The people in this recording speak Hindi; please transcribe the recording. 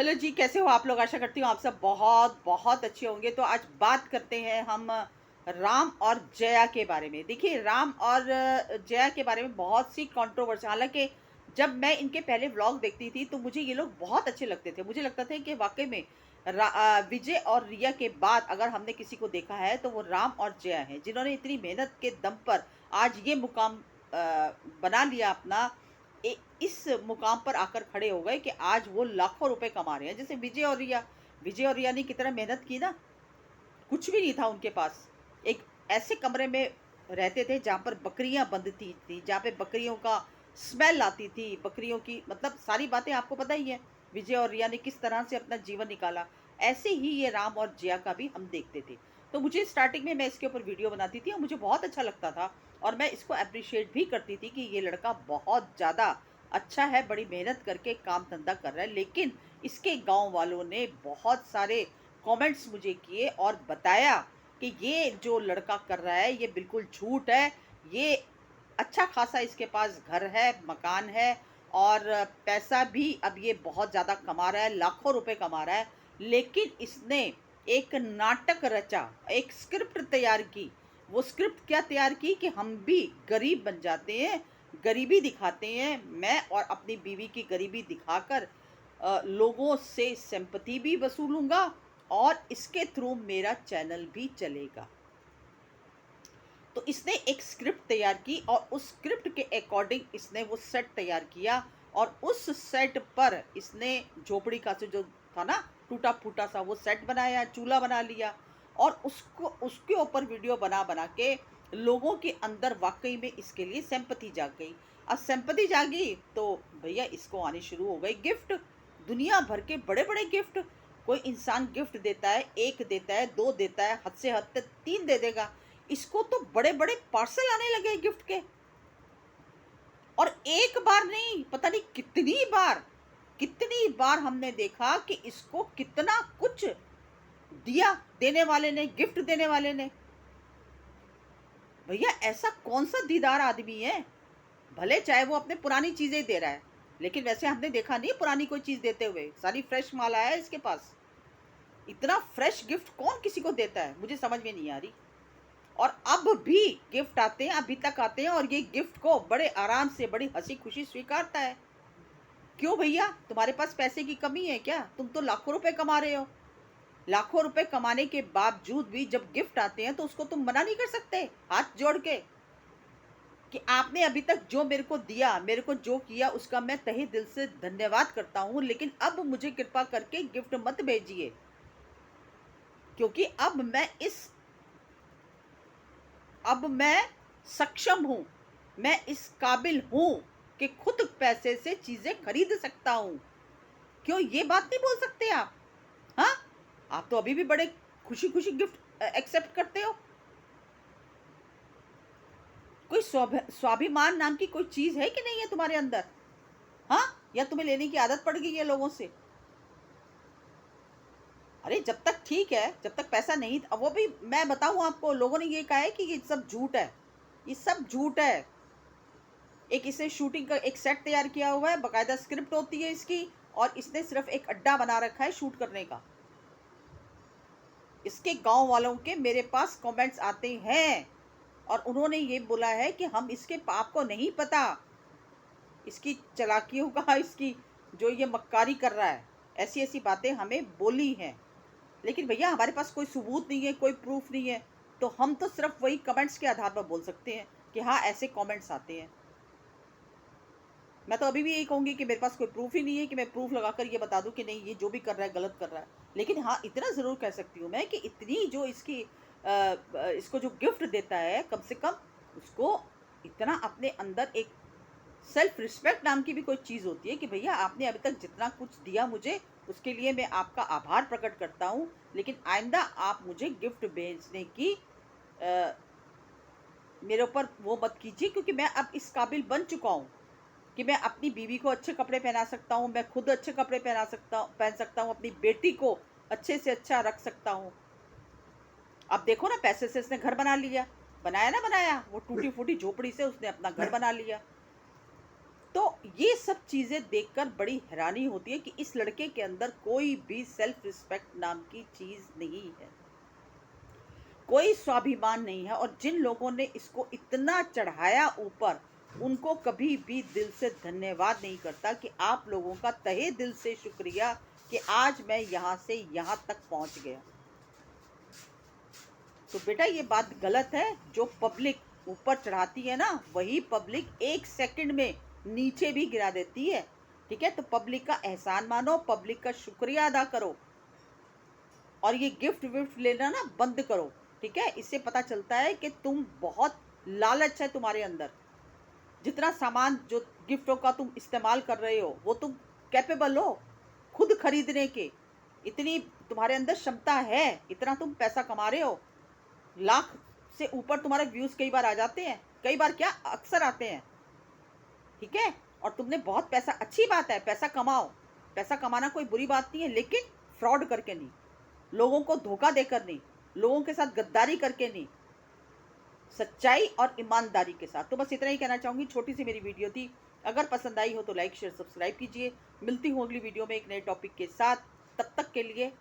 हेलो जी, कैसे हो आप लोग? आशा करती हूँ आप सब बहुत बहुत अच्छे होंगे। तो आज बात करते हैं हम राम और जया के बारे में। देखिए, राम और जया के बारे में बहुत सी कंट्रोवर्सी, हालाँकि जब मैं इनके पहले व्लॉग देखती थी तो मुझे ये लोग बहुत अच्छे लगते थे। मुझे लगता था कि वाक़ई में विजय और रिया के बाद अगर हमने किसी को देखा है तो वो राम और जया हैं, जिन्होंने इतनी मेहनत के दम पर आज ये मुकाम बना लिया अपना। इस मुकाम पर आकर खड़े हो गए कि आज वो लाखों रुपए कमा रहे हैं। जैसे विजय और रिया ने कितना मेहनत की ना, कुछ भी नहीं था उनके पास। एक ऐसे कमरे में रहते थे जहाँ पर बकरियां बंधती थी, जहाँ पे बकरियों का स्मेल आती थी, बकरियों की मतलब सारी बातें आपको पता ही है। विजय और रिया ने किस तरह से अपना जीवन निकाला, ऐसे ही ये राम और जिया का भी हम देखते थे। तो मुझे स्टार्टिंग में मैं इसके ऊपर वीडियो बनाती थी और मुझे बहुत अच्छा लगता था, और मैं इसको अप्रिशिएट भी करती थी कि ये लड़का बहुत ज़्यादा अच्छा है, बड़ी मेहनत करके काम धंधा कर रहा है। लेकिन इसके गाँव वालों ने बहुत सारे कमेंट्स मुझे किए और बताया कि ये जो लड़का कर रहा है ये बिल्कुल झूठ है। ये अच्छा खासा इसके पास घर है, मकान है, और पैसा भी अब ये बहुत ज़्यादा कमा रहा है, लाखों रुपए कमा रहा है। लेकिन इसने एक नाटक रचा, एक स्क्रिप्ट तैयार की। वो स्क्रिप्ट क्या तैयार की कि हम भी गरीब बन जाते हैं, गरीबी दिखाते हैं। मैं और अपनी बीवी की गरीबी दिखाकर लोगों से सिंपैथी भी वसूलूँगा, और इसके थ्रू मेरा चैनल भी चलेगा। तो इसने एक स्क्रिप्ट तैयार की और उस स्क्रिप्ट के अकॉर्डिंग इसने वो सेट तैयार किया, और उस सेट पर इसने झोपड़ी का से जो था ना, टूटा-फूटा सा वो सेट बनाया, चूल्हा बना लिया, और उसको उसके ऊपर वीडियो बना-बना के लोगों के अंदर वाक़ई में इसके लिए सिंपैथी जाग गई। अब सिंपैथी जागी तो भैया इसको आने शुरू हो गए गिफ्ट, दुनिया भर के बड़े-बड़े गिफ्ट। कोई इंसान गिफ्ट देता है, 1 देता है, 2 देता है, हद से हद तक 3 दे देगा। इसको तो बड़े-बड़े पार्सल आने लगे गिफ्ट के। और एक बार नहीं, पता नहीं कितनी बार हमने देखा कि इसको कितना कुछ दिया देने वाले ने, गिफ्ट देने वाले ने। भैया ऐसा कौन सा दीदार आदमी है, भले चाहे वो अपने पुरानी चीजें दे रहा है, लेकिन वैसे हमने देखा नहीं पुरानी कोई चीज देते हुए। सारी फ्रेश माल आया है इसके पास। इतना फ्रेश गिफ्ट कौन किसी को देता है, मुझे समझ में नहीं आ रही। और अब भी गिफ्ट आते हैं, अभी तक आते हैं, और ये गिफ्ट को बड़े आराम से, बड़ी हंसी खुशी स्वीकारता है। क्यों भैया, तुम्हारे पास पैसे की कमी है क्या? तुम तो लाखों रुपए कमा रहे हो। लाखों रुपए कमाने के बावजूद भी जब गिफ्ट आते हैं तो उसको तुम मना नहीं कर सकते हाथ जोड़ के कि आपने अभी तक जो मेरे को दिया, मेरे को जो किया, उसका मैं तहे दिल से धन्यवाद करता हूँ, लेकिन अब मुझे कृपा करके गिफ्ट मत भेजिए, क्योंकि अब मैं सक्षम हूँ, मैं इस काबिल हूँ कि खुद पैसे से चीज़ें खरीद सकता हूँ। क्यों ये बात नहीं बोल सकते आप? हाँ? आप तो अभी भी बड़े खुशी-खुशी गिफ्ट एक्सेप्ट करते हो। कोई स्वाभिमान नाम की कोई चीज़ है कि नहीं है तुम्हारे अंदर? हाँ? या तुम्हें लेने की आदत पड़ गई है लोगों से? अरे जब तक ठीक है, जब तक पैसा नहीं, अब वो भी मैं बताऊँ आपको, लोगों ने ये कहा है कि ये सब झूठ है। ये सब झूठ है। एक इसने शूटिंग का एक सेट तैयार किया हुआ है, बाकायदा स्क्रिप्ट होती है इसकी, और इसने सिर्फ एक अड्डा बना रखा है शूट करने का। इसके गांव वालों के मेरे पास कमेंट्स आते हैं, और उन्होंने ये बोला है कि हम इसके पाप को नहीं पता, इसकी चालाकियों का, इसकी जो ये मक्कारी कर रहा है, ऐसी ऐसी बातें हमें बोली हैं। लेकिन भैया हमारे पास कोई सबूत नहीं है, कोई प्रूफ नहीं है, तो हम तो सिर्फ वही कमेंट्स के आधार पर बोल सकते हैं कि हाँ ऐसे कमेंट्स आते हैं। मैं तो अभी भी यही कहूँगी कि मेरे पास कोई प्रूफ़ ही नहीं है कि मैं प्रूफ़ लगाकर ये बता दूँ कि नहीं ये जो भी कर रहा है गलत कर रहा है। लेकिन हाँ, इतना ज़रूर कह सकती हूँ मैं कि इतनी जो इसकी इसको जो गिफ्ट देता है, कम से कम उसको इतना अपने अंदर एक सेल्फ रिस्पेक्ट नाम की भी कोई चीज़ होती है कि भैया आपने अभी तक जितना कुछ दिया मुझे, उसके लिए मैं आपका आभार प्रकट करता हूँ। लेकिन आइंदा आप मुझे गिफ्ट भेजने की अ, मेरे ऊपर वो मत कीजिए, क्योंकि मैं अब इस काबिल बन चुका हूँ कि मैं अपनी बीवी को अच्छे कपड़े पहना सकता हूँ, मैं खुद अच्छे कपड़े पहन सकता हूँ, अपनी बेटी को अच्छे से अच्छा रख सकता हूँ। अब देखो ना, पैसे से इसने घर बना लिया, बनाया ना बनाया, वो टूटी-फूटी झोपड़ी से उसने अपना घर बना लिया। तो ये सब चीज़ें देखकर बड़ी हैरानी होती है कि इस लड़के के अंदर कोई भी सेल्फ रिस्पेक्ट नाम की चीज़ नहीं है, कोई स्वाभिमान नहीं है। और जिन लोगों ने इसको इतना चढ़ाया ऊपर, उनको कभी भी दिल से धन्यवाद नहीं करता कि आप लोगों का तहे दिल से शुक्रिया कि आज मैं यहाँ से यहाँ तक पहुँच गया। तो बेटा ये बात गलत है। जो पब्लिक ऊपर चढ़ाती है ना, वही पब्लिक 1 सेकंड में नीचे भी गिरा देती है। ठीक है, तो पब्लिक का एहसान मानो, पब्लिक का शुक्रिया अदा करो, और ये गिफ्ट विफ्ट लेना ना बंद करो। ठीक है, इससे पता चलता है कि तुम बहुत लालच है तुम्हारे अंदर। जितना सामान जो गिफ्टों का तुम इस्तेमाल कर रहे हो, वो तुम कैपेबल हो खुद खरीदने के, इतनी तुम्हारे अंदर क्षमता है, इतना तुम पैसा कमा रहे हो। लाख से ऊपर तुम्हारे व्यूज कई बार आ जाते हैं, कई बार क्या अक्सर आते हैं। ठीक है, और तुमने बहुत पैसा, अच्छी बात है, पैसा कमाओ, पैसा कमाना कोई बुरी बात नहीं है, लेकिन फ्रॉड करके नहीं, लोगों को धोखा देकर नहीं, लोगों के साथ गद्दारी करके नहीं, सच्चाई और ईमानदारी के साथ। तो बस इतना ही कहना चाहूंगी, छोटी सी मेरी वीडियो थी। अगर पसंद आई हो तो लाइक शेयर सब्सक्राइब कीजिए। मिलती हूँ अगली वीडियो में एक नए टॉपिक के साथ। तब तक के लिए